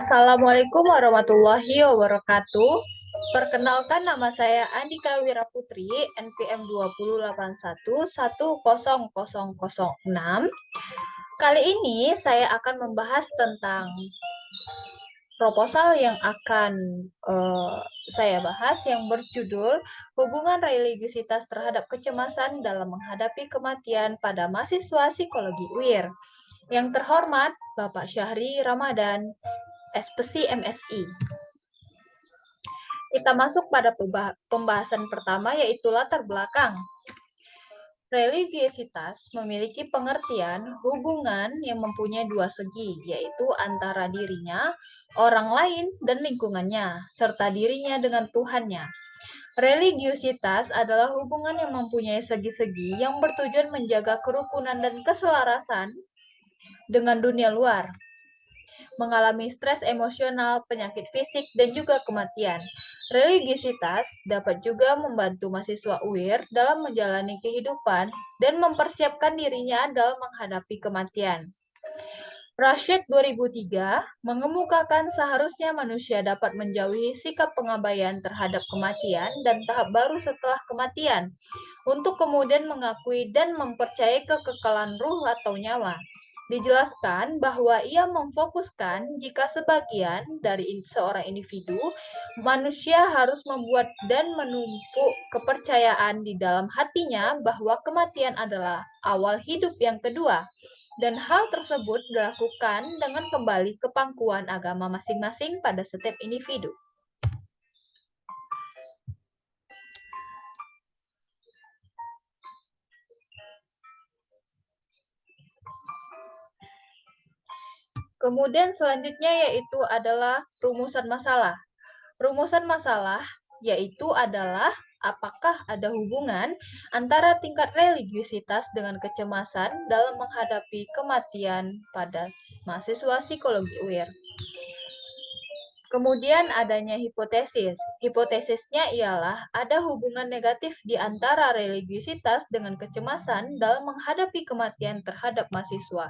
Assalamualaikum warahmatullahi wabarakatuh. Perkenalkan nama saya Andika Wiraputri, NPM 208110006. Kali ini saya akan membahas tentang proposal yang akan saya bahas yang berjudul Hubungan Religiusitas Terhadap Kecemasan dalam Menghadapi Kematian pada Mahasiswa Psikologi UIR. Yang terhormat Bapak Syahri Ramadan, SPSI MSI. Kita masuk pada pembahasan pertama, yaitu latar belakang. Religiositas memiliki pengertian hubungan yang mempunyai dua segi, yaitu antara dirinya, orang lain, dan lingkungannya, serta dirinya dengan Tuhannya. Religiositas adalah hubungan yang mempunyai segi-segi yang bertujuan menjaga kerukunan dan keselarasan dengan dunia luar, mengalami stres emosional, penyakit fisik, dan juga kematian. Religiositas dapat juga membantu mahasiswa UIR dalam menjalani kehidupan dan mempersiapkan dirinya dalam menghadapi kematian. Rashid 2003 mengemukakan seharusnya manusia dapat menjauhi sikap pengabaian terhadap kematian dan tahap baru setelah kematian, untuk kemudian mengakui dan mempercayai kekekalan ruh atau nyawa. Dijelaskan bahwa ia memfokuskan jika sebagian dari seorang individu, manusia harus membuat dan menumpuk kepercayaan di dalam hatinya bahwa kematian adalah awal hidup yang kedua, dan hal tersebut dilakukan dengan kembali ke pangkuan agama masing-masing pada setiap individu. Kemudian selanjutnya yaitu adalah rumusan masalah. Rumusan masalah yaitu adalah apakah ada hubungan antara tingkat religiusitas dengan kecemasan dalam menghadapi kematian pada mahasiswa psikologi UIR. Kemudian adanya hipotesis. Hipotesisnya ialah ada hubungan negatif di antara religiusitas dengan kecemasan dalam menghadapi kematian terhadap mahasiswa.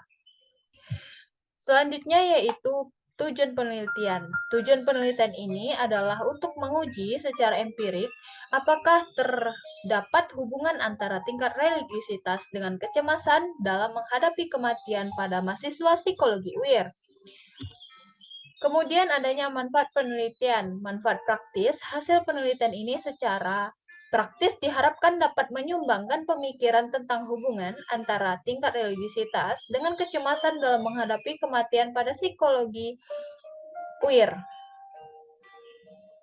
Selanjutnya yaitu tujuan penelitian. Tujuan penelitian ini adalah untuk menguji secara empirik apakah terdapat hubungan antara tingkat religiusitas dengan kecemasan dalam menghadapi kematian pada mahasiswa psikologi UIR. Kemudian adanya manfaat penelitian. Manfaat praktis, hasil penelitian ini secara praktis diharapkan dapat menyumbangkan pemikiran tentang hubungan antara tingkat religiusitas dengan kecemasan dalam menghadapi kematian pada psikologi UIR,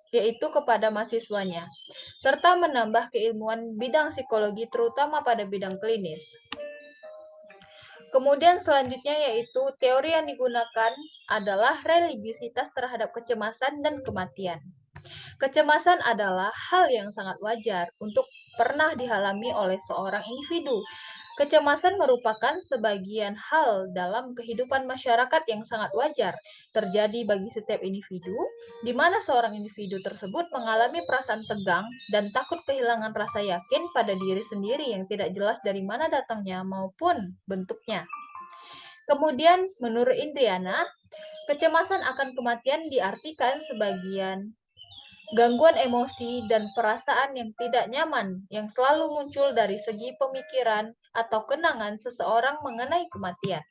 yaitu kepada mahasiswanya, serta menambah keilmuan bidang psikologi terutama pada bidang klinis. Kemudian selanjutnya yaitu teori yang digunakan adalah religiusitas terhadap kecemasan dan kematian. Kecemasan adalah hal yang sangat wajar untuk pernah dialami oleh seorang individu. Kecemasan merupakan sebagian hal dalam kehidupan masyarakat yang sangat wajar terjadi bagi setiap individu, di mana seorang individu tersebut mengalami perasaan tegang dan takut kehilangan rasa yakin pada diri sendiri yang tidak jelas dari mana datangnya maupun bentuknya. Kemudian, menurut Indriana, kecemasan akan kematian diartikan sebagian gangguan emosi dan perasaan yang tidak nyaman yang selalu muncul dari segi pemikiran atau kenangan seseorang mengenai kematian.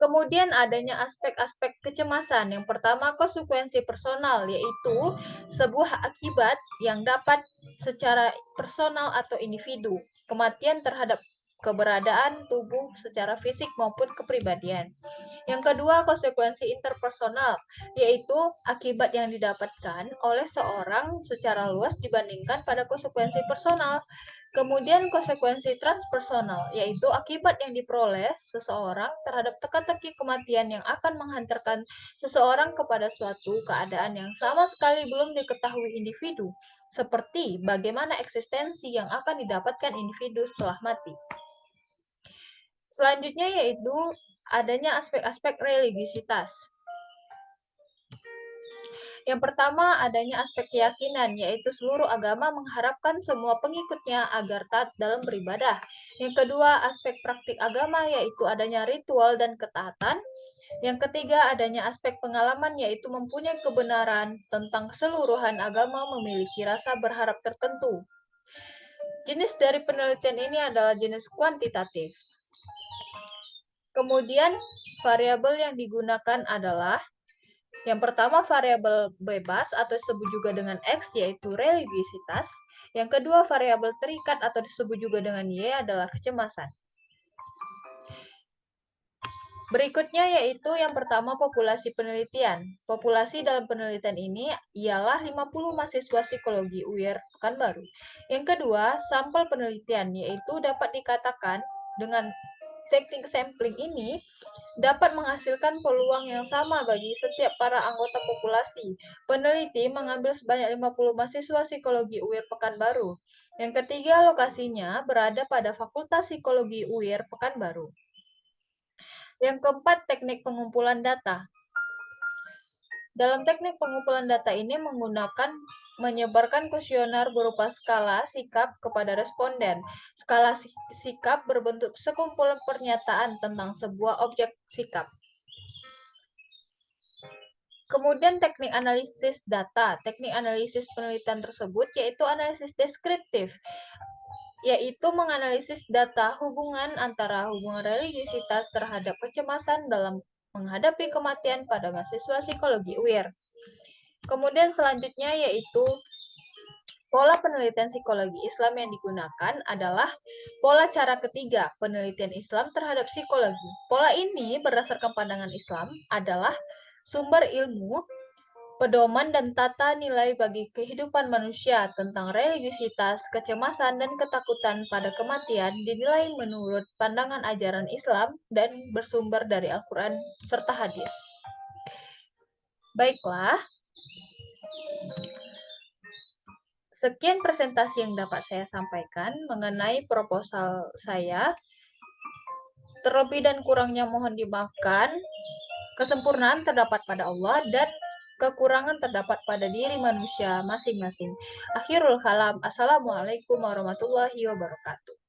Kemudian adanya aspek-aspek kecemasan. Yang pertama, konsekuensi personal, yaitu sebuah akibat yang dapat secara personal atau individu. Kematian terhadap keberadaan tubuh secara fisik maupun kepribadian. Yang kedua, konsekuensi interpersonal, yaitu akibat yang didapatkan oleh seorang secara luas dibandingkan pada konsekuensi personal. Kemudian konsekuensi transpersonal, yaitu akibat yang diperoleh seseorang terhadap teka-teki kematian yang akan menghantarkan seseorang kepada suatu keadaan yang sama sekali belum diketahui individu, seperti bagaimana eksistensi yang akan didapatkan individu setelah mati. Selanjutnya yaitu adanya aspek-aspek religiusitas. Yang pertama adanya aspek keyakinan, yaitu seluruh agama mengharapkan semua pengikutnya agar taat dalam beribadah. Yang kedua, aspek praktik agama, yaitu adanya ritual dan ketaatan. Yang ketiga, adanya aspek pengalaman, yaitu mempunyai kebenaran tentang keseluruhan agama memiliki rasa berharap tertentu. Jenis dari penelitian ini adalah jenis kuantitatif. Kemudian, variabel yang digunakan adalah yang pertama variabel bebas atau disebut juga dengan X, yaitu religiositas. Yang kedua variabel terikat atau disebut juga dengan Y adalah kecemasan. Berikutnya yaitu yang pertama populasi penelitian. Populasi dalam penelitian ini ialah 50 mahasiswa psikologi UIR Pekanbaru. Yang kedua, sampel penelitian, yaitu dapat dikatakan dengan teknik sampling ini dapat menghasilkan peluang yang sama bagi setiap para anggota populasi. Peneliti mengambil sebanyak 50 mahasiswa psikologi UIR Pekanbaru. Yang ketiga, lokasinya berada pada Fakultas Psikologi UIR Pekanbaru. Yang keempat, teknik pengumpulan data. Dalam teknik pengumpulan data ini menggunakan menyebarkan kuesioner berupa skala sikap kepada responden. Skala sikap berbentuk sekumpulan pernyataan tentang sebuah objek sikap. Kemudian teknik analisis data. Teknik analisis penelitian tersebut yaitu analisis deskriptif, yaitu menganalisis data hubungan antara hubungan religiositas terhadap kecemasan dalam menghadapi kematian pada mahasiswa psikologi UIR. Kemudian selanjutnya yaitu pola penelitian psikologi Islam yang digunakan adalah pola cara ketiga, penelitian Islam terhadap psikologi. Pola ini berdasarkan pandangan Islam adalah sumber ilmu, pedoman dan tata nilai bagi kehidupan manusia tentang religiositas, kecemasan, dan ketakutan pada kematian dinilai menurut pandangan ajaran Islam dan bersumber dari Al-Quran serta hadis. Baiklah, sekian presentasi yang dapat saya sampaikan mengenai proposal saya. Terlebih dan kurangnya mohon dimaafkan. Kesempurnaan terdapat pada Allah dan kekurangan terdapat pada diri manusia masing-masing. Akhirul kalam. Assalamualaikum warahmatullahi wabarakatuh.